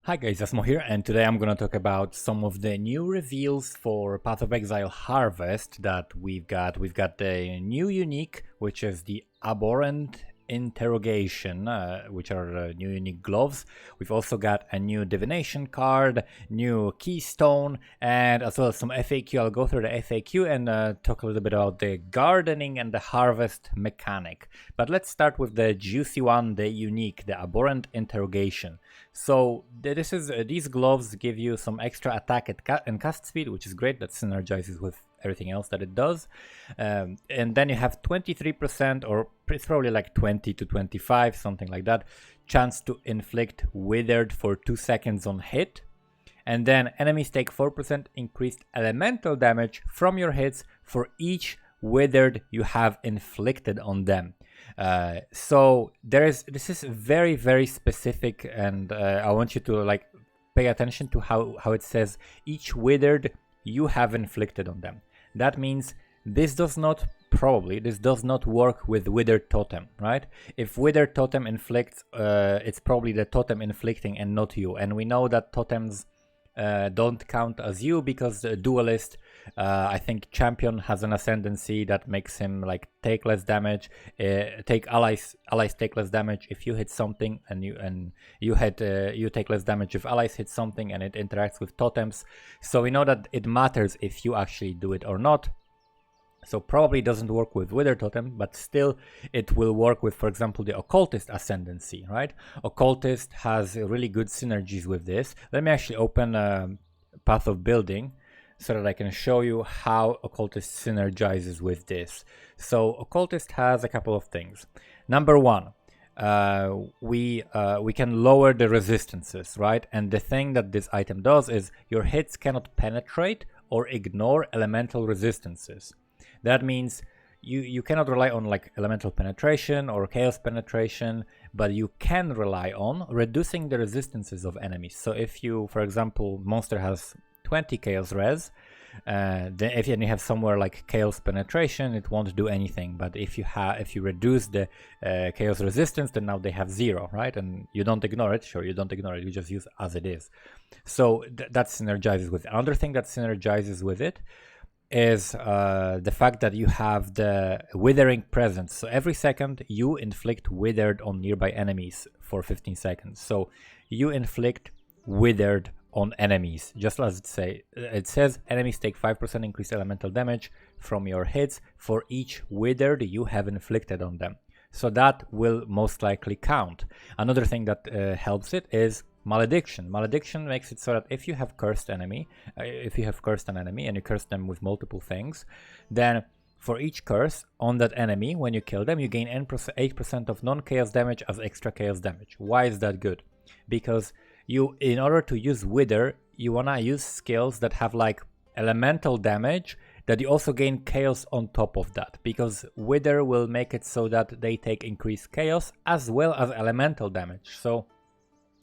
Hi guys, Asmo here, and today I'm gonna talk about some of the new reveals for Path of Exile Harvest that we've got. We've got the new unique, which is the Abhorrent Interrogation, which are new unique gloves. We've also got a new divination card, new keystone, and as well as some FAQ. I'll go through the FAQ and talk a little bit about the gardening and the harvest mechanic. But let's start with the juicy one, the unique, the Abhorrent Interrogation. So these gloves give you some extra attack and cast speed, which is great. That synergizes with everything else that it does. And then you have 23%, or it's probably like 20 to 25, something like that, chance to inflict withered for 2 seconds on hit. And then enemies take 4% increased elemental damage from your hits for each withered you have inflicted on them. So this is very, very specific, and I want you to like pay attention to how it says each withered you have inflicted on them. That means this does not work with withered totem, right? If withered totem inflicts, it's probably the totem inflicting and not you, and we know that totems don't count as you because the duelist, I think champion has an ascendancy that makes him like take less damage, take allies take less damage if you hit something, and you take less damage if allies hit something, and it interacts with totems. So we know that it matters if you actually do it or not. So probably doesn't work with Wither Totem, but still it will work with, for example, the Occultist Ascendancy, right? Occultist has really good synergies with this. Let me actually open Path of Building so that I can show you how Occultist synergizes with this. So Occultist has a couple of things. Number one, we can lower the resistances, right? And the thing that this item does is your hits cannot penetrate or ignore elemental resistances. That means you cannot rely on like elemental penetration or chaos penetration, but you can rely on reducing the resistances of enemies. So if you, for example, monster has 20 chaos res, then if you have somewhere like chaos penetration, it won't do anything. But if you reduce the chaos resistance, then now they have 0, right? And you don't ignore it. Sure, you don't ignore it. You just use as it is. So that synergizes with it. Another thing that synergizes with it is the fact that you have the withering presence. So every second you inflict withered on nearby enemies for 15 seconds. So you inflict withered on enemies, just as it says enemies take 5% increased elemental damage from your hits for each withered you have inflicted on them. So that will most likely count. Another thing that helps it is Malediction. Malediction makes it so that if you have cursed an enemy and you curse them with multiple things, then for each curse on that enemy, when you kill them, you gain 8% of non-chaos damage as extra chaos damage. Why is that good? Because in order to use Wither, you wanna use skills that have like elemental damage that you also gain chaos on top of that, because Wither will make it so that they take increased chaos as well as elemental damage. So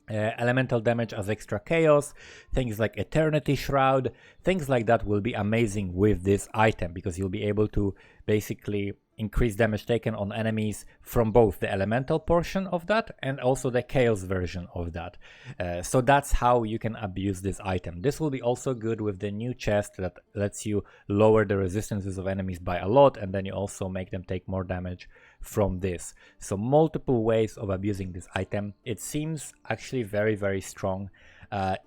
elemental damage as extra chaos, things like Eternity Shroud, things like that will be amazing with this item, because you'll be able to basically increase damage taken on enemies from both the elemental portion of that and also the chaos version of that. So that's how you can abuse this item. This will be also good with the new chest that lets you lower the resistances of enemies by a lot, and then you also make them take more damage from this. So multiple ways of abusing this item. It seems actually very, very strong.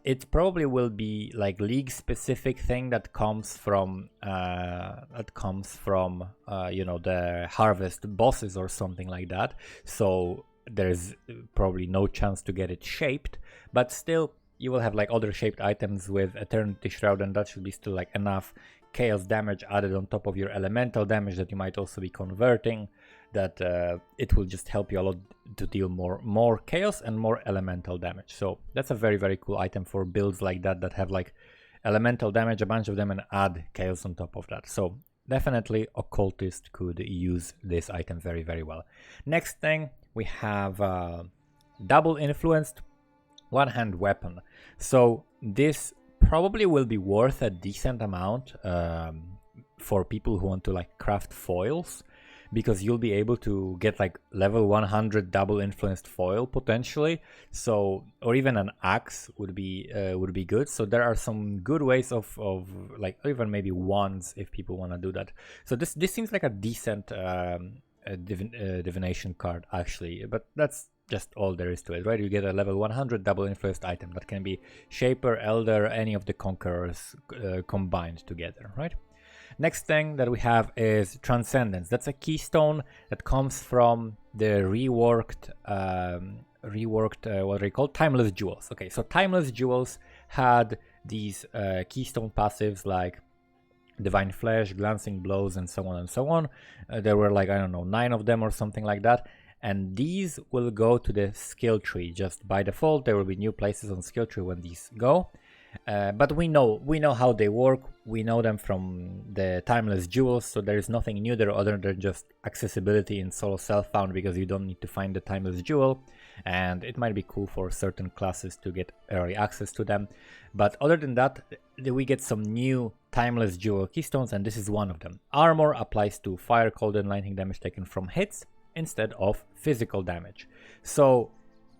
It probably will be like league specific thing that comes from you know, the harvest bosses or something like that. So there's probably no chance to get it shaped, but still you will have like other shaped items with Eternity Shroud, and that should be still like enough chaos damage added on top of your elemental damage that you might also be converting, that it will just help you a lot to deal more chaos and more elemental damage. So that's a very, very cool item for builds like that have like elemental damage, a bunch of them, and add chaos on top of that. So definitely Occultist could use this item very, very well. Next thing, we have double influenced one-hand weapon. So this probably will be worth a decent amount for people who want to like craft foils, because you'll be able to get like level 100 double influenced foil potentially. So, or even an axe would be good. So there are some good ways of like, or even maybe wands if people want to do that. So this seems like a decent divination card actually, but that's just all there is to it, right? You get a level 100 double influenced item that can be Shaper, Elder, any of the Conquerors combined together, right? Next thing that we have is Transcendence. That's a keystone that comes from the reworked, what are they called? Timeless Jewels. Okay, so Timeless Jewels had these keystone passives like Divine Flesh, Glancing Blows, and so on and so on. There were like, I don't know, 9 of them or something like that. And these will go to the skill tree just by default. There will be new places on skill tree when these go. But we know how they work. We know them from the Timeless Jewels, so there is nothing new there other than just accessibility in solo self-found, because you don't need to find the Timeless Jewel, and it might be cool for certain classes to get early access to them. But other than that, we get some new Timeless Jewel keystones, and this is one of them. Armor applies to fire, cold, and lightning damage taken from hits instead of physical damage. So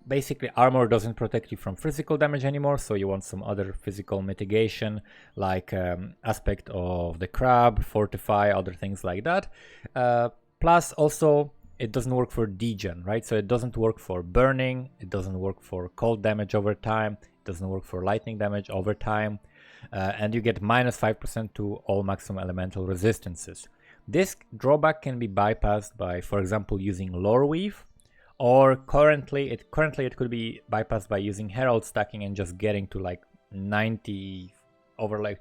basically armor doesn't protect you from physical damage anymore, so you want some other physical mitigation like aspect of the crab, fortify, other things like that. Plus also it doesn't work for degen, right? So it doesn't work for burning, it doesn't work for cold damage over time, it doesn't work for lightning damage over time, and you get minus 5% to all maximum elemental resistances. This drawback can be bypassed by, for example, using Lore Weave, or currently it could be bypassed by using Herald stacking and just getting to like 90 over, like,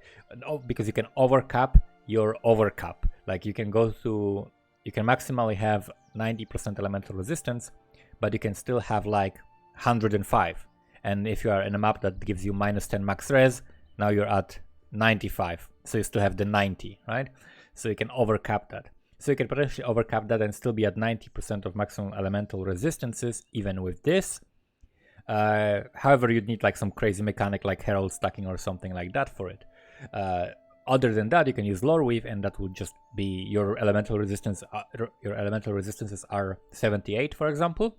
because you can overcap your overcap. Like you can maximally have 90% elemental resistance, but you can still have like 105. And if you are in a map that gives you minus 10 max res, now you're at 95. So you still have the 90, right? So you can overcap that. So you can potentially overcap that and still be at 90% of maximum elemental resistances, even with this. However, you'd need like some crazy mechanic like Herald stacking or something like that for it. Other than that, you can use Lore Weave, and that would just be your elemental resistance. Your elemental resistances are 78, for example.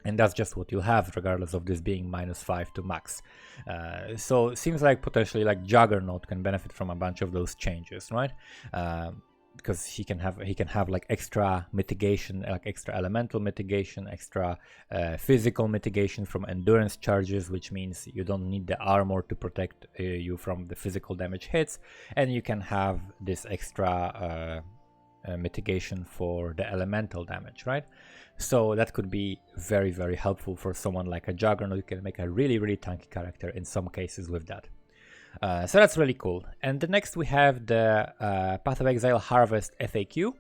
And that's just what you'll have, regardless of this being minus 5 to max. So it seems like potentially like Juggernaut can benefit from a bunch of those changes, right? Because he can have like extra mitigation, like extra elemental mitigation, extra physical mitigation from endurance charges, which means you don't need the armor to protect you from the physical damage hits, and you can have this extra mitigation for the elemental damage, right? So that could be very, very helpful for someone like a Juggernaut. You can make a really, really tanky character in some cases with that. So that's really cool. And the next we have the Path of Exile Harvest FAQ.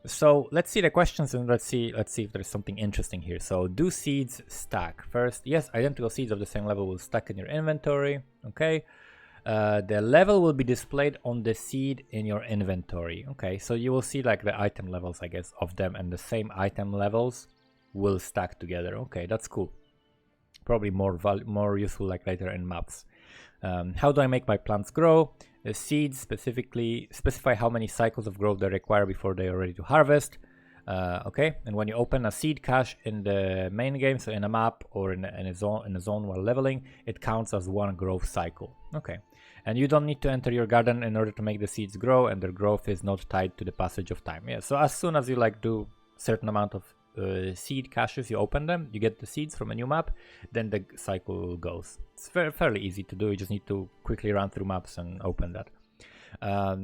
So let's see the questions and let's see if there's something interesting here. So do seeds stack? First, yes, identical seeds of the same level will stack in your inventory. Okay. The level will be displayed on the seed in your inventory. Okay, so you will see like the item levels, I guess, of them, and the same item levels will stack together. Okay, that's cool. Probably more useful like later in maps. How do I make my plants grow? The seeds specify how many cycles of growth they require before they are ready to harvest. Okay, and when you open a seed cache in the main game, so in a map or in a zone while leveling, it counts as one growth cycle. Okay, and you don't need to enter your garden in order to make the seeds grow, and their growth is not tied to the passage of time. Yeah, so as soon as you like do certain amount of seed caches, you open them, you get the seeds from a new map, then the cycle goes. It's fairly easy to do. You just need to quickly run through maps and open that.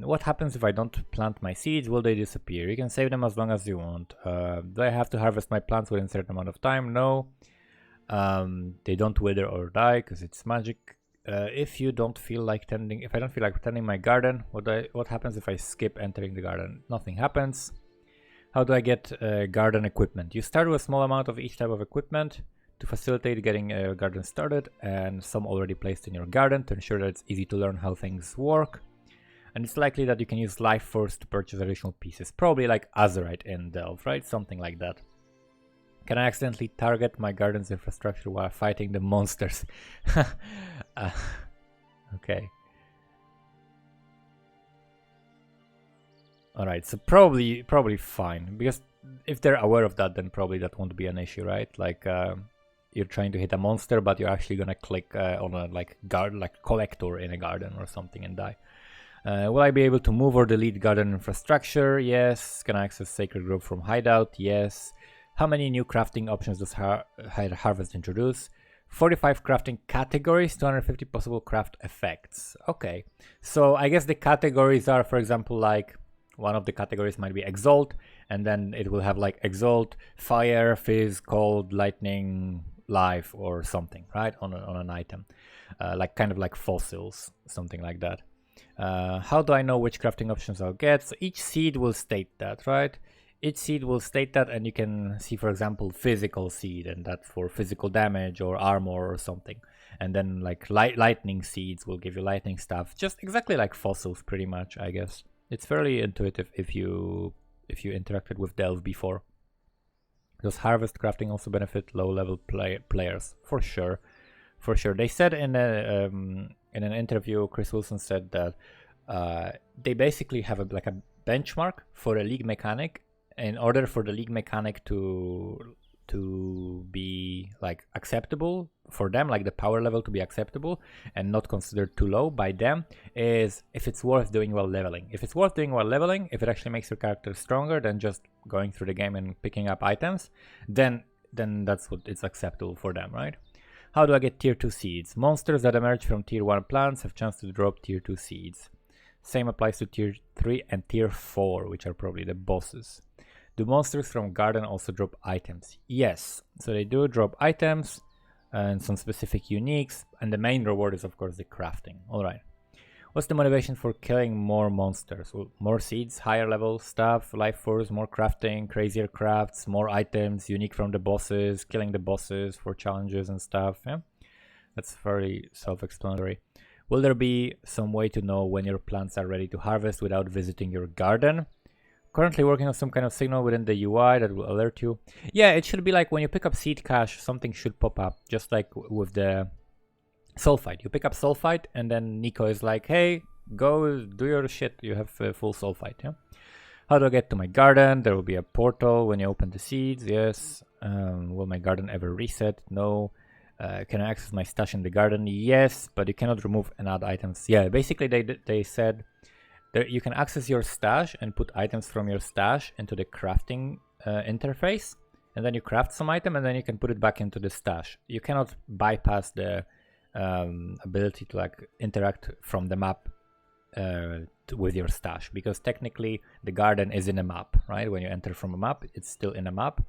What happens if I don't plant my seeds? Will they disappear? You can save them as long as you want. Do I have to harvest my plants within a certain amount of time? No. They don't wither or die because it's magic. If I don't feel like tending my garden, what happens if I skip entering the garden? Nothing happens. How do I get garden equipment? You start with a small amount of each type of equipment to facilitate getting a garden started, and some already placed in your garden to ensure that it's easy to learn how things work. And it's likely that you can use Life Force to purchase additional pieces, probably like Azurite in Delve, right? Something like that. Can I accidentally target my garden's infrastructure while fighting the monsters? Okay. Alright, so probably fine, because if they're aware of that, then probably that won't be an issue, right? Like you're trying to hit a monster, but you're actually gonna click on a like collector in a garden or something and die. Will I be able to move or delete garden infrastructure? Yes. Can I access Sacred Grove from Hideout? Yes. How many new crafting options does Harvest introduce? 45 crafting categories, 250 possible craft effects. Okay, so I guess the categories are, for example, like one of the categories might be Exalt, and then it will have like Exalt, Fire, Fizz, Cold, Lightning, Life, or something, right? On an item, like kind of like fossils, something like that. How do I know which crafting options I'll get? So each seed will state that, right? Each seed will state that, and you can see, for example, physical seed, and that's for physical damage or armor or something. And then like lightning seeds will give you lightning stuff, just exactly like fossils, pretty much, I guess. It's fairly intuitive if you interacted with Delve before. Does Harvest crafting also benefit low-level players? For sure, for sure. They said in an interview, Chris Wilson said that they basically have like a benchmark for a league mechanic. In order for the league mechanic to be like acceptable for them, like the power level to be acceptable and not considered too low by them, is if it's worth doing while leveling. If it's worth doing while leveling, if it actually makes your character stronger than just going through the game and picking up items, then that's what it's acceptable for them, right? How do I get tier 2 seeds? Monsters that emerge from tier 1 plants have chance to drop tier 2 seeds. Same applies to tier 3 and tier 4, which are probably the bosses. Do monsters from Garden also drop items? Yes, so they do drop items and some specific uniques, and the main reward is of course the crafting. Alright. What's the motivation for killing more monsters? Well, more seeds, higher level stuff, life force, more crafting, crazier crafts, more items, unique from the bosses, killing the bosses for challenges and stuff. Yeah, that's very self-explanatory. Will there be some way to know when your plants are ready to harvest without visiting your garden? Currently working on some kind of signal within the UI that will alert you. Yeah, it should be like when you pick up seed cache, something should pop up, just like with the sulfite. You pick up sulfite and then Nico is like, hey, go do your shit, you have full sulfite. Yeah. How do I get to my garden? There will be a portal when you open the seeds. Yes. Will my garden ever reset? No. Can I access my stash in the garden? Yes, but you cannot remove and add items. Yeah, basically they said there you can access your stash and put items from your stash into the crafting interface, and then you craft some item and then you can put it back into the stash. You cannot bypass the ability to like interact from the map with your stash, because technically the garden is in a map, right? When you enter from a map, it's still in a map.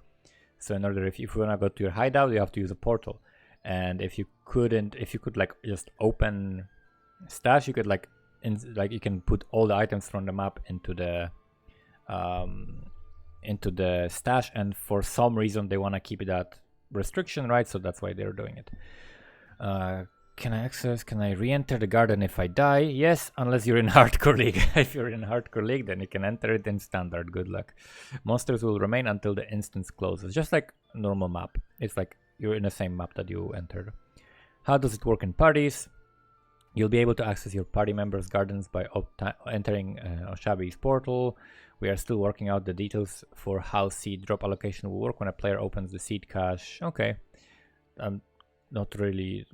So in order, if you want to go to your hideout, you have to use a portal. And if you could like just open stash, you could like you can put all the items from the map into the stash, and for some reason they want to keep that restriction, right? So that's why they're doing it. Can I re-enter the garden if I die? Yes, unless you're in hardcore league. If you're in hardcore league, then you can enter it in standard. Good luck. Monsters will remain until the instance closes, just like a normal map. It's like you're in the same map that you entered. How does it work in parties? You'll be able to access your party members' gardens by entering Oshabi's portal. We are still working out the details for how seed drop allocation will work when a player opens the seed cache. Okay. I'm not really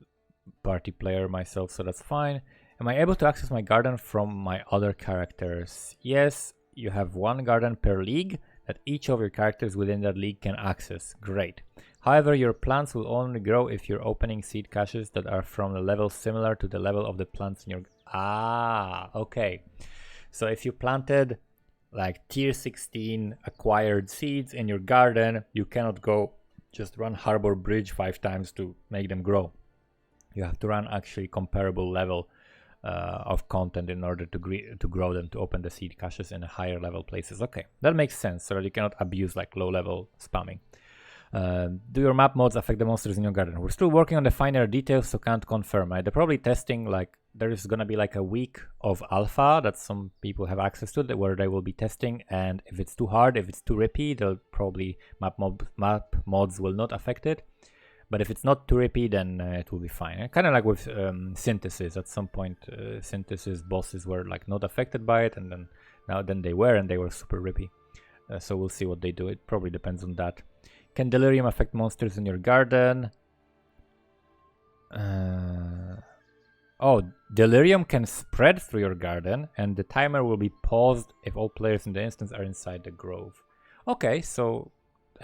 party player myself, so that's fine. Am I able to access my garden from my other characters? Yes, you have one garden per league that each of your characters within that league can access. Great. However, your plants will only grow if you're opening seed caches that are from a level similar to the level of the plants in your... okay. So if you planted like tier 16 acquired seeds in your garden, you cannot go just run Harbor Bridge 5 times to make them grow. You have to run actually comparable level of content in order to grow them, to open the seed caches in higher level places. Okay, that makes sense, so that you cannot abuse like low level spamming. Do your map mods affect the monsters in your garden? We're still working on the finer details, so can't confirm. They're probably testing, like there's gonna be like a week of alpha that some people have access to, where they will be testing, and if it's too hard, if it's too rippy, they'll probably map mods will not affect it. But if it's not too rippy, then it will be fine. Kind of like with synthesis. At some point, synthesis bosses were like not affected by it, and then now than they were, and they were super rippy. So we'll see what they do. It probably depends on that. Can delirium affect monsters in your garden? Oh, delirium can spread through your garden, and the timer will be paused if all players in the instance are inside the grove. Okay, so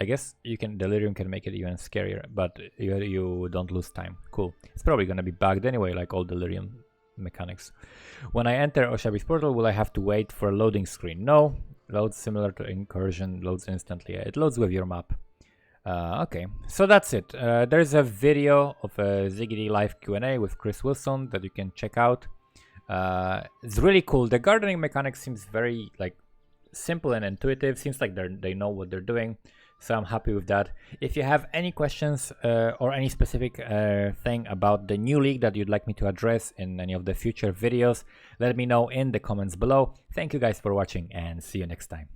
I guess delirium can make it even scarier, but you don't lose time. Cool. It's probably gonna be bugged anyway, like all delirium mechanics. When I enter Oshabi's portal, will I have to wait for a loading screen? No. Loads similar to incursion, loads instantly. It loads with your map. Okay, so that's it. There's a video of a Ziggity live Q&A with Chris Wilson that you can check out. It's really cool. The gardening mechanic seems very like simple and intuitive. Seems like they know what they're doing. So I'm happy with that. If you have any questions or any specific thing about the new league that you'd like me to address in any of the future videos, let me know in the comments below. Thank you guys for watching and see you next time.